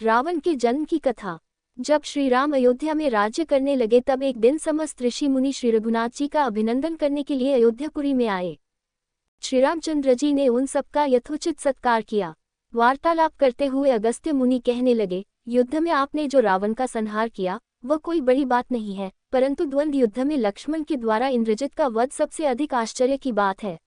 रावण के जन्म की कथा। जब श्री राम अयोध्या में राज्य करने लगे तब एक दिन समस्त ऋषि मुनि श्री रघुनाथ जी का अभिनंदन करने के लिए अयोध्यापुरी में आए। श्री रामचंद्र जी ने उन सबका यथोचित सत्कार किया। वार्तालाप करते हुए अगस्त्य मुनि कहने लगे, युद्ध में आपने जो रावण का संहार किया वह कोई बड़ी बात नहीं है, परंतु द्वंद्व युद्ध में लक्ष्मण के द्वारा इंद्रजित का वध सबसे अधिक आश्चर्य की बात है।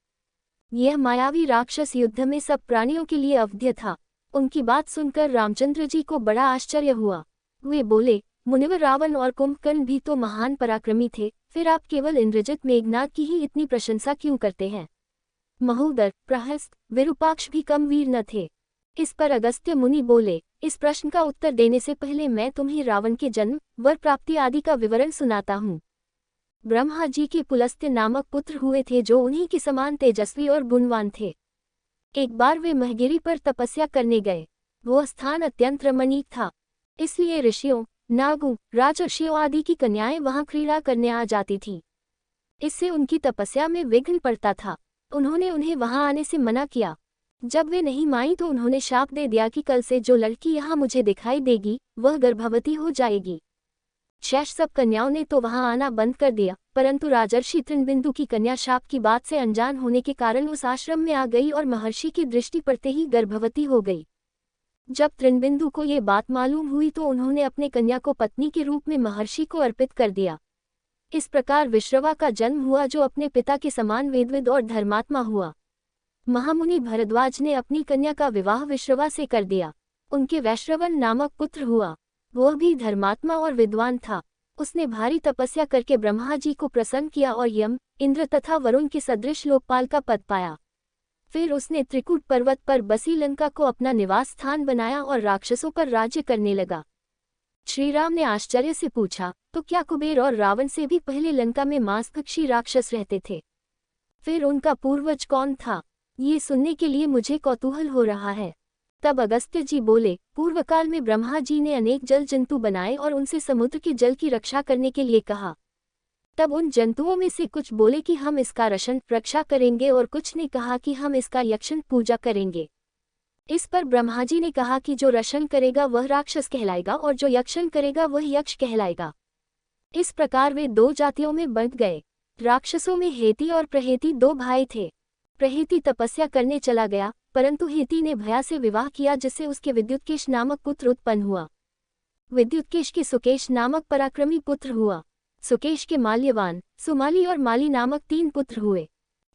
यह मायावी राक्षस युद्ध में सब प्राणियों के लिए अवध्य था। उनकी बात सुनकर रामचंद्र जी को बड़ा आश्चर्य हुआ। वे बोले, मुनिवर, रावण और कुंभकर्ण भी तो महान पराक्रमी थे, फिर आप केवल इंद्रजित मेघनाद की ही इतनी प्रशंसा क्यों करते हैं? महोदर, प्रहस्त, विरूपाक्ष भी कम वीर न थे। इस पर अगस्त्य मुनि बोले, इस प्रश्न का उत्तर देने से पहले मैं तुम्हें रावण के जन्म, वर प्राप्ति आदि का विवरण सुनाता हूँ। ब्रह्मा जी के पुलस्त्य नामक पुत्र हुए थे जो उन्हीं के समान तेजस्वी और गुणवान थे। एक बार वे महगिरी पर तपस्या करने गए। वह स्थान अत्यंत रमणीक था, इसलिए ऋषियों, नागों, राजर्षियों आदि की कन्याएं वहां क्रीड़ा करने आ जाती थीं। इससे उनकी तपस्या में विघ्न पड़ता था। उन्होंने उन्हें वहां आने से मना किया। जब वे नहीं मानी तो उन्होंने शाप दे दिया कि कल से जो लड़की यहाँ मुझे दिखाई देगी वह गर्भवती हो जाएगी। शेष सब कन्याओं ने तो वहां आना बंद कर दिया, परंतु राजर्षि तृणबिंदु की कन्या शाप की बात से अनजान होने के कारण उस आश्रम में आ गई और महर्षि की दृष्टि पड़ते ही गर्भवती हो गई। जब तृणबिंदु को ये बात मालूम हुई तो उन्होंने अपने कन्या को पत्नी के रूप में महर्षि को अर्पित कर दिया। इस प्रकार विश्रवा का जन्म हुआ जो अपने पिता के समान वेदविद और धर्मात्मा हुआ। महामुनि भरद्वाज ने अपनी कन्या का विवाह विश्रवा से कर दिया। उनके वैश्रवन नामक पुत्र हुआ। वह भी धर्मात्मा और विद्वान था। उसने भारी तपस्या करके ब्रह्मा जी को प्रसन्न किया और यम, इंद्र तथा वरुण के सदृश लोकपाल का पद पाया। फिर उसने त्रिकूट पर्वत पर बसी लंका को अपना निवास स्थान बनाया और राक्षसों पर राज्य करने लगा। श्री राम ने आश्चर्य से पूछा, तो क्या कुबेर और रावण से भी पहले लंका में मांसभक्षी राक्षस रहते थे? फिर उनका पूर्वज कौन था? ये सुनने के लिए मुझे कौतूहल हो रहा है। तब अगस्त्य जी बोले, पूर्व काल में ब्रह्मा जी ने अनेक जल जंतु बनाए और उनसे समुद्र के जल की रक्षा करने के लिए कहा। तब उन जंतुओं में से कुछ बोले कि हम इसका रक्षण रक्षा करेंगे और कुछ ने कहा कि हम इसका यक्षण पूजा करेंगे। इस पर ब्रह्मा जी ने कहा कि जो रक्षण करेगा वह राक्षस कहलाएगा और जो यक्षण करेगा वह यक्ष कहलाएगा। इस प्रकार वे दो जातियों में बंट गए। राक्षसों में हेती और प्रहेती दो भाई थे। प्रहेती तपस्या करने चला गया, परंतु हेती ने भया से विवाह किया जिससे उसके विद्युत्केश नामक पुत्र उत्पन्न हुआ। विद्युत्केश के सुकेश नामक पराक्रमी पुत्र हुआ। सुकेश के माल्यवान, सुमाली और माली नामक 3 पुत्र हुए।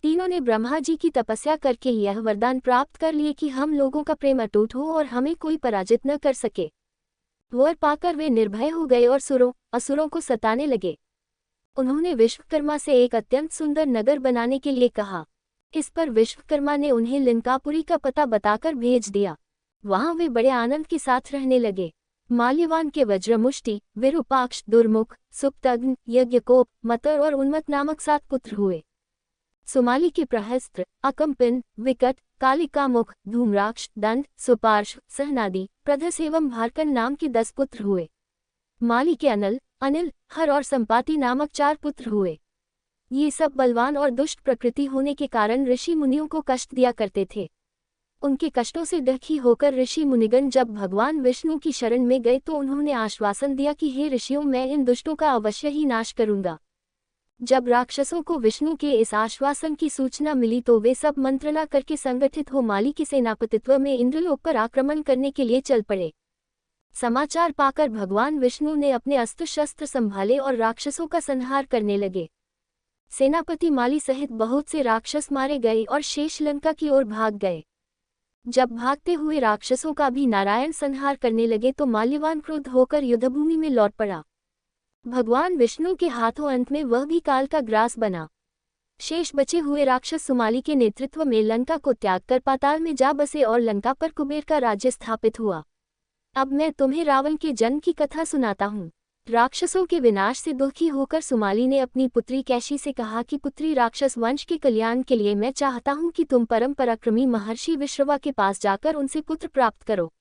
तीनों ने ब्रह्मा जी की तपस्या करके यह वरदान प्राप्त कर लिए कि हम लोगों का प्रेम अटूट हो और हमें कोई पराजित न कर सके। वर पाकर वे निर्भय हो गए और असुरों को सताने लगे। उन्होंने विश्वकर्मा से एक अत्यंत सुंदर नगर बनाने के लिए कहा। इस पर विश्वकर्मा ने उन्हें लंकापुरी का पता बताकर भेज दिया। वहां वे बड़े आनंद के साथ रहने लगे। माल्यवान के वज्रमुष्टि, विरूपाक्ष, दुर्मुख, सुप्तग्न, यज्ञकोप, मतर और उन्मत नामक 7 पुत्र हुए। सुमाली के प्रहस्त्र, अकंपिन, विकट, कालिकामुख, धूम्राक्ष, दंड, सुपार्श, सहनादि, प्रधस एवं भारकन नाम के 10 पुत्र हुए। माली के अनल, अनिल, हर और संपाति नामक 4 पुत्र हुए। ये सब बलवान और दुष्ट प्रकृति होने के कारण ऋषि मुनियों को कष्ट दिया करते थे। उनके कष्टों से दुखी होकर ऋषि मुनिगण जब भगवान विष्णु की शरण में गए तो उन्होंने आश्वासन दिया कि हे ऋषियों, मैं इन दुष्टों का अवश्य ही नाश करूंगा। जब राक्षसों को विष्णु के इस आश्वासन की सूचना मिली तो वे सब मंत्रणा करके संगठित हो माली के सेनापतित्व में इंद्रलोक पर आक्रमण करने के लिए चल पड़े। समाचार पाकर भगवान विष्णु ने अपने अस्त्र शस्त्र संभाले और राक्षसों का संहार करने लगे। सेनापति माली सहित बहुत से राक्षस मारे गए और शेष लंका की ओर भाग गए। जब भागते हुए राक्षसों का भी नारायण संहार करने लगे तो माल्यवान क्रुद्ध होकर युद्धभूमि में लौट पड़ा। भगवान विष्णु के हाथों अंत में वह भी काल का ग्रास बना। शेष बचे हुए राक्षस सुमाली के नेतृत्व में लंका को त्याग कर पाताल में जा बसे और लंका पर कुबेर का राज्य स्थापित हुआ। अब मैं तुम्हें रावण के जन्म की कथा सुनाता हूँ। राक्षसों के विनाश से दुखी होकर सुमाली ने अपनी पुत्री कैशी से कहा कि पुत्री, राक्षस वंश के कल्याण के लिए मैं चाहता हूँ कि तुम परम पराक्रमी महर्षि विश्रवा के पास जाकर उनसे पुत्र प्राप्त करो।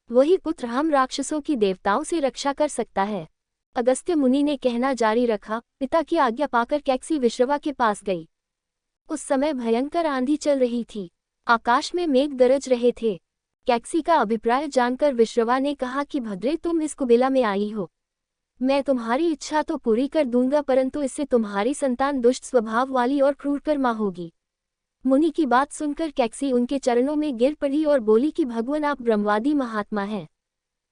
वही पुत्र हम राक्षसों की देवताओं से रक्षा कर सकता है। अगस्त्य मुनि ने कहना जारी रखा। पिता की आज्ञा पाकर कैकसी विश्रवा के पास गई। उस समय भयंकर आंधी चल रही थी। आकाश में मेघ गरज रहे थे। कैकसी का अभिप्राय जानकर विश्रवा ने कहा कि भद्रे, तुम इस कुबेला में आई हो। मैं तुम्हारी इच्छा तो पूरी कर दूंगा, परंतु इससे तुम्हारी संतान दुष्ट स्वभाव वाली और क्रूरकर्मा होगी। मुनि की बात सुनकर कैकसी उनके चरणों में गिर पड़ी और बोली कि भगवान, आप ब्रह्मवादी महात्मा हैं।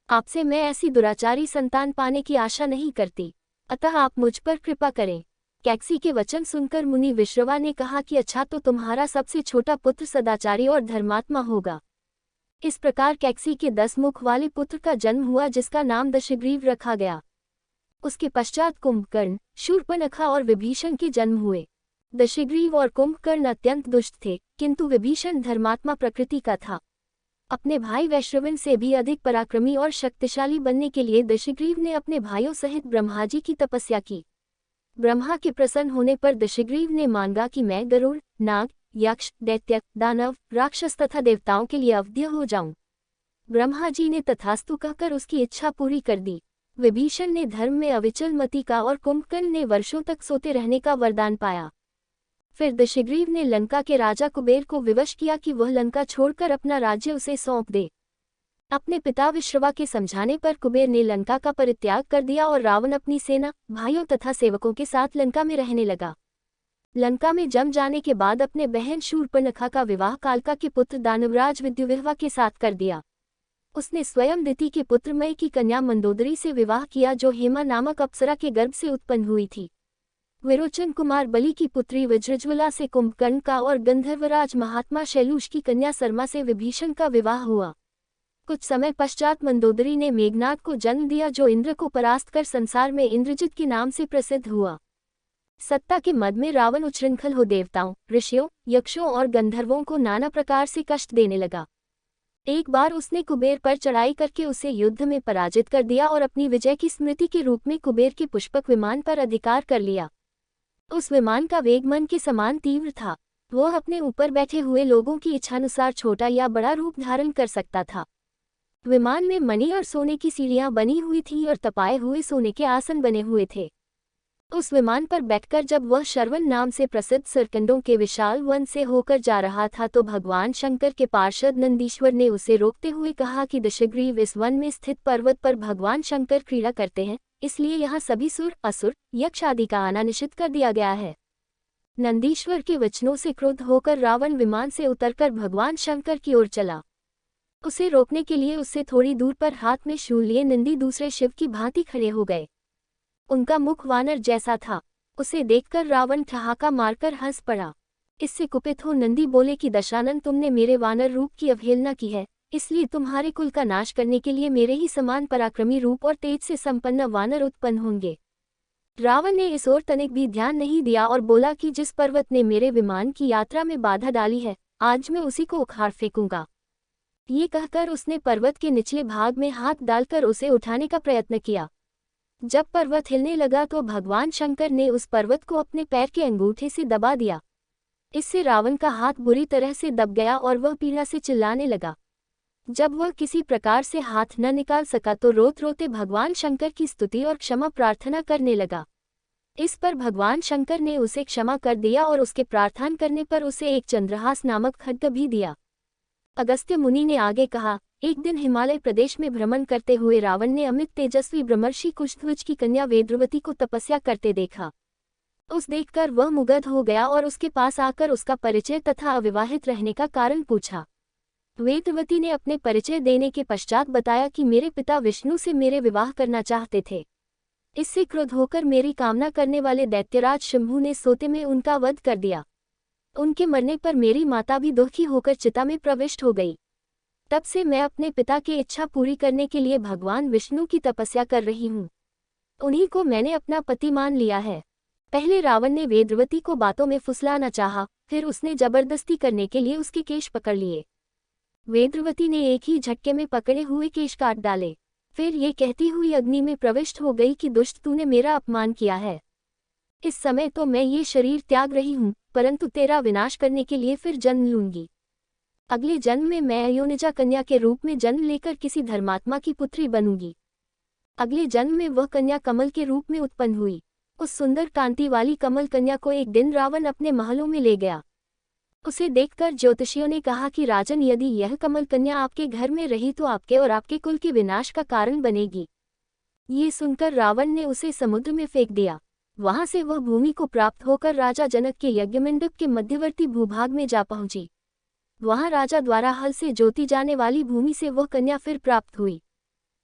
आपसे मैं ऐसी दुराचारी संतान पाने की आशा नहीं करती, अतः आप मुझ पर कृपा करें। कैकसी के वचन सुनकर मुनि विश्रवा ने कहा कि अच्छा, तो तुम्हारा सबसे छोटा पुत्र सदाचारी और धर्मात्मा होगा। इस प्रकार कैकसी के 10 मुख वाले पुत्र का जन्म हुआ, जिसका नाम दशग्रीव रखा गया। उसके पश्चात कुंभकर्ण, शूर्पणखा और विभीषण के जन्म हुए। दशग्रीव और कुंभकर्ण अत्यंत दुष्ट थे, किंतु विभीषण धर्मात्मा प्रकृति का था। अपने भाई वैश्रवन से भी अधिक पराक्रमी और शक्तिशाली बनने के लिए दशग्रीव ने अपने भाइयों सहित ब्रह्मा जी की तपस्या की। ब्रह्मा के प्रसन्न होने पर दशग्रीव ने मांगा कि मैं गरुड़, नाग, यक्ष, दैत्य, दानव, राक्षस तथा देवताओं के लिए अवध्य हो जाऊं। ब्रह्मा जी ने तथास्तु कहकर उसकी इच्छा पूरी कर दी। विभीषण ने धर्म में अविचल मति का और कुंभकर्ण ने वर्षों तक सोते रहने का वरदान पाया। फिर दशग्रीव ने लंका के राजा कुबेर को विवश किया कि वह लंका छोड़कर अपना राज्य उसे सौंप दे। अपने पिता विश्रवा के समझाने पर कुबेर ने लंका का परित्याग कर दिया और रावण अपनी सेना, भाइयों तथा सेवकों के साथ लंका में रहने लगा। लंका में जम जाने के बाद अपने बहन शूर्पणखा का विवाह कालका के पुत्र दानवराज विद्युविह्वा के साथ कर दिया। उसने स्वयं दिति के पुत्र मय की कन्या मंदोदरी से विवाह किया, जो हेमा नामक अप्सरा के गर्भ से उत्पन्न हुई थी। विरोचन कुमार बलि की पुत्री वज्रज्वला से कुंभकर्ण का और गंधर्वराज महात्मा शैलूष की कन्या सरमा से विभीषण का विवाह हुआ। कुछ समय पश्चात मंदोदरी ने मेघनाद को जन्म दिया, जो इंद्र को परास्त कर संसार में इंद्रजित के नाम से प्रसिद्ध हुआ। सत्ता के मद में रावण उच्छृंखल हो देवताओं, ऋषियों, यक्षों और गंधर्वों को नाना प्रकार से कष्ट देने लगा। एक बार उसने कुबेर पर चढ़ाई करके उसे युद्ध में पराजित कर दिया और अपनी विजय की स्मृति के रूप में कुबेर के पुष्पक विमान पर अधिकार कर लिया। उस विमान का वेग मन के समान तीव्र था। वह अपने ऊपर बैठे हुए लोगों की इच्छानुसार छोटा या बड़ा रूप धारण कर सकता था। विमान में मणि और सोने की सीढ़ियां बनी हुई थीं और तपाए हुए सोने के आसन बने हुए थे। उस विमान पर बैठकर जब वह शरवण नाम से प्रसिद्ध सरकंडों के विशाल वन से होकर जा रहा था, तो भगवान शंकर के पार्षद नंदीश्वर ने उसे रोकते हुए कहा कि दशग्रीव, इस वन में स्थित पर्वत पर भगवान शंकर क्रीड़ा करते हैं, इसलिए यहाँ सभी सुर, असुर, यक्ष आदि का आना निषिद्ध कर दिया गया है। नंदीश्वर के वचनों से क्रुद्ध होकर रावण विमान से उतरकर भगवान शंकर की ओर चला। उसे रोकने के लिए उससे थोड़ी दूर पर हाथ में शूल लिए नंदी दूसरे शिव की भांति खड़े हो गए। उनका मुख वानर जैसा था। उसे देखकर रावण ठहाका मारकर हंस पड़ा। इससे कुपित हो नंदी बोले कि दशानन, तुमने मेरे वानर रूप की अवहेलना की है, इसलिए तुम्हारे कुल का नाश करने के लिए मेरे ही समान पराक्रमी रूप और तेज से संपन्न वानर उत्पन्न होंगे। रावण ने इस ओर तनिक भी ध्यान नहीं दिया और बोला कि जिस पर्वत ने मेरे विमान की यात्रा में बाधा डाली है, आज मैं उसी को उखाड़ फेंकूंगा। ये कहकर उसने पर्वत के निचले भाग में हाथ डालकर उसे उठाने का प्रयत्न किया। जब पर्वत हिलने लगा तो भगवान शंकर ने उस पर्वत को अपने पैर के अंगूठे से दबा दिया। इससे रावण का हाथ बुरी तरह से दब गया और वह पीड़ा से चिल्लाने लगा। जब वह किसी प्रकार से हाथ न निकाल सका तो रोते रोते भगवान शंकर की स्तुति और क्षमा प्रार्थना करने लगा। इस पर भगवान शंकर ने उसे क्षमा कर दिया और उसके प्रार्थना करने पर उसे एक चंद्रहास नामक खड्ग भी दिया। अगस्त्य मुनि ने आगे कहा, एक दिन हिमालय प्रदेश में भ्रमण करते हुए रावण ने अमित तेजस्वी ब्रह्मर्षि कुशध्वज की कन्या वेदवती को तपस्या करते देखा। उस देखकर वह मुग्ध हो गया और उसके पास आकर उसका परिचय तथा अविवाहित रहने का कारण पूछा। वेदवती ने अपने परिचय देने के पश्चात बताया कि मेरे पिता विष्णु से मेरे विवाह करना चाहते थे। इससे क्रुद्ध होकर मेरी कामना करने वाले दैत्यराज शंभु ने सोते में उनका वध कर दिया। उनके मरने पर मेरी माता भी दुखी होकर चिता में प्रविष्ट हो गई। तब से मैं अपने पिता की इच्छा पूरी करने के लिए भगवान विष्णु की तपस्या कर रही हूँ। उन्हीं को मैंने अपना पति मान लिया है। पहले रावण ने वेदवती को बातों में फुसलाना चाहा, फिर उसने जबरदस्ती करने के लिए उसके केश पकड़ लिए। वेदवती ने एक ही झटके में पकड़े हुए केश काट डाले। फिर ये कहती हुई अग्नि में प्रविष्ट हो गई कि दुष्ट, तूने मेरा अपमान किया है। इस समय तो मैं ये शरीर त्याग रही हूँ, परंतु तेरा विनाश करने के लिए फिर जन्म लूंगी। अगले जन्म में मैं अयोनिजा कन्या के रूप में जन्म लेकर किसी धर्मात्मा की पुत्री बनूंगी। अगले जन्म में वह कन्या कमल के रूप में उत्पन्न हुई। उस सुंदर कांति वाली कमल कन्या को एक दिन रावण अपने महलों में ले गया। उसे देखकर ज्योतिषियों ने कहा कि राजन, यदि यह कमल कन्या आपके घर में रही तो आपके और आपके कुल के विनाश का कारण बनेगी। ये सुनकर रावण ने उसे समुद्र में फेंक दिया। वहां से वह भूमि को प्राप्त होकर राजा जनक के यज्ञमंडप के मध्यवर्ती भूभाग में जा पहुंची। वहां राजा द्वारा हल से जोती जाने वाली भूमि से वह कन्या फिर प्राप्त हुई।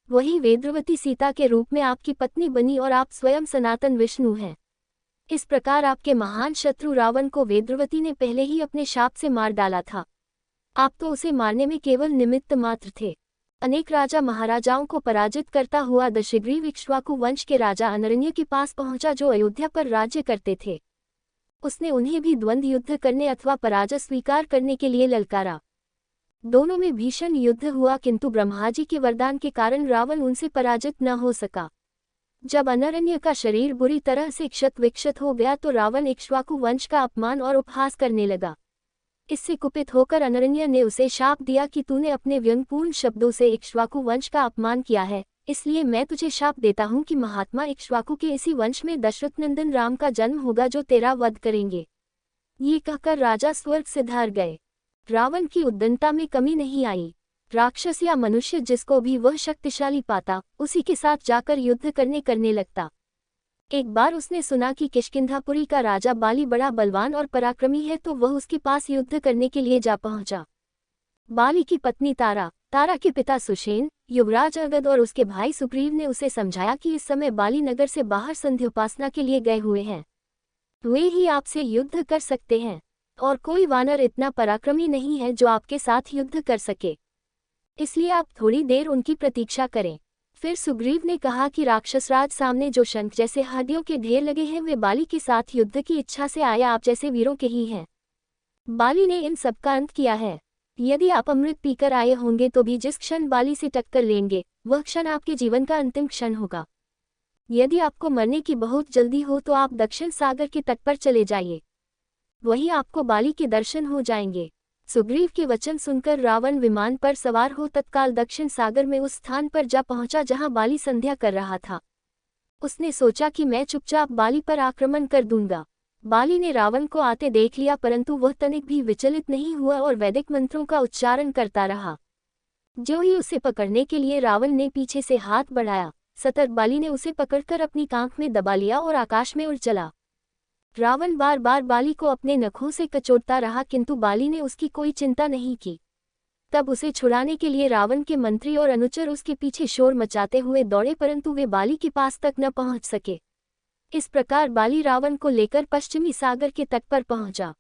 वही वेदवती सीता के रूप में आपकी पत्नी बनी और आप स्वयं सनातन विष्णु हैं। इस प्रकार आपके महान शत्रु रावण को वेदवती ने पहले ही अपने शाप से मार डाला था। आप तो उसे मारने में केवल निमित्त मात्र थे। अनेक राजा महाराजाओं को पराजित करता हुआ दशग्रीव इक्ष्वाकु वंश के राजा अनरण्य के पास पहुंचा, जो अयोध्या पर राज्य करते थे। उसने उन्हें भी द्वंद्व युद्ध करने अथवा पराजय स्वीकार करने के लिए ललकारा। दोनों में भीषण युद्ध हुआ, किंतु ब्रह्मा जी के वरदान के कारण रावण उनसे पराजित न हो सका। जब अनरण्य का शरीर बुरी तरह से क्षत विक्षत हो गया तो रावण इक्ष्वाकु वंश का अपमान और उपहास करने लगा। इससे कुपित होकर अनरण्य ने उसे शाप दिया कि तूने अपने व्यंग्यपूर्ण शब्दों से इक्ष्वाकु वंश का अपमान किया है, इसलिए मैं तुझे शाप देता हूँ कि महात्मा इक्ष्वाकु के इसी वंश में दशरथ नंदन राम का जन्म होगा, जो तेरा वध करेंगे। ये कहकर राजा स्वर्ग से धार गए। रावण की उद्दंडता में कमी नहीं आई। राक्षस या मनुष्य जिसको भी वह शक्तिशाली पाता, उसी के साथ जाकर युद्ध करने लगता। एक बार उसने सुना कि किष्किंधापुरी का राजा बाली बड़ा बलवान और पराक्रमी है, तो वह उसके पास युद्ध करने के लिए जा पहुंचा। बाली की पत्नी तारा, तारा के पिता सुषेण, युवराज अगद और उसके भाई सुग्रीव ने उसे समझाया कि इस समय बाली नगर से बाहर संध्योपासना के लिए गए हुए हैं। वे ही आपसे युद्ध कर सकते हैं, और कोई वानर इतना पराक्रमी नहीं है जो आपके साथ युद्ध कर सके। इसलिए आप थोड़ी देर उनकी प्रतीक्षा करें। फिर सुग्रीव ने कहा कि राक्षसराज सामने जो शंख जैसे हड्डियों के ढेर लगे हैं, वे बाली के साथ युद्ध की इच्छा से आए आप जैसे वीरों के ही हैं। बाली ने इन सब का अंत किया है। यदि आप अमृत पीकर आए होंगे तो भी जिस क्षण बाली से टक्कर लेंगे, वह क्षण आपके जीवन का अंतिम क्षण होगा। यदि आपको मरने की बहुत जल्दी हो तो आप दक्षिण सागर के तट पर चले जाइए, वहीं आपको बाली के दर्शन हो जाएंगे। सुग्रीव के वचन सुनकर रावण विमान पर सवार हो तत्काल दक्षिण सागर में उस स्थान पर जा पहुंचा जहां बाली संध्या कर रहा था। उसने सोचा कि मैं चुपचाप बाली पर आक्रमण कर दूंगा। बाली ने रावण को आते देख लिया, परंतु वह तनिक भी विचलित नहीं हुआ और वैदिक मंत्रों का उच्चारण करता रहा। जो ही उसे पकड़ने के लिए रावण ने पीछे से हाथ बढ़ाया, सतर्क बाली ने उसे पकड़कर अपनी कांख में दबा लिया और आकाश में उड़ चला। रावण बार बार बाली को अपने नखों से कचोटता रहा, किंतु बाली ने उसकी कोई चिंता नहीं की। तब उसे छुड़ाने के लिए रावण के मंत्री और अनुचर उसके पीछे शोर मचाते हुए दौड़े, परंतु वे बाली के पास तक न पहुंच सके। इस प्रकार बाली रावण को लेकर पश्चिमी सागर के तट पर पहुंचा।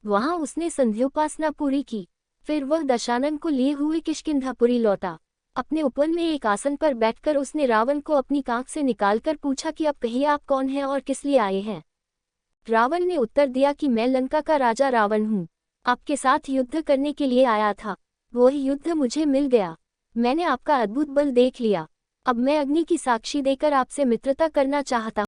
वहां उसने संध्योपासना पूरी की। फिर वह दशानन को लिए हुए किष्किंधापुरी लौटा। अपने उपवन में एक आसन पर बैठकर उसने रावण को अपनी कांख से निकालकर पूछा कि अब कहिए आप कौन हैं और किस लिए आए हैं। रावण ने उत्तर दिया कि मैं लंका का राजा रावण हूँ, आपके साथ युद्ध करने के लिए आया था। वही युद्ध मुझे मिल गया। मैंने आपका अद्भुत बल देख लिया। अब मैं अग्नि की साक्षी देकर आपसे मित्रता करना चाहता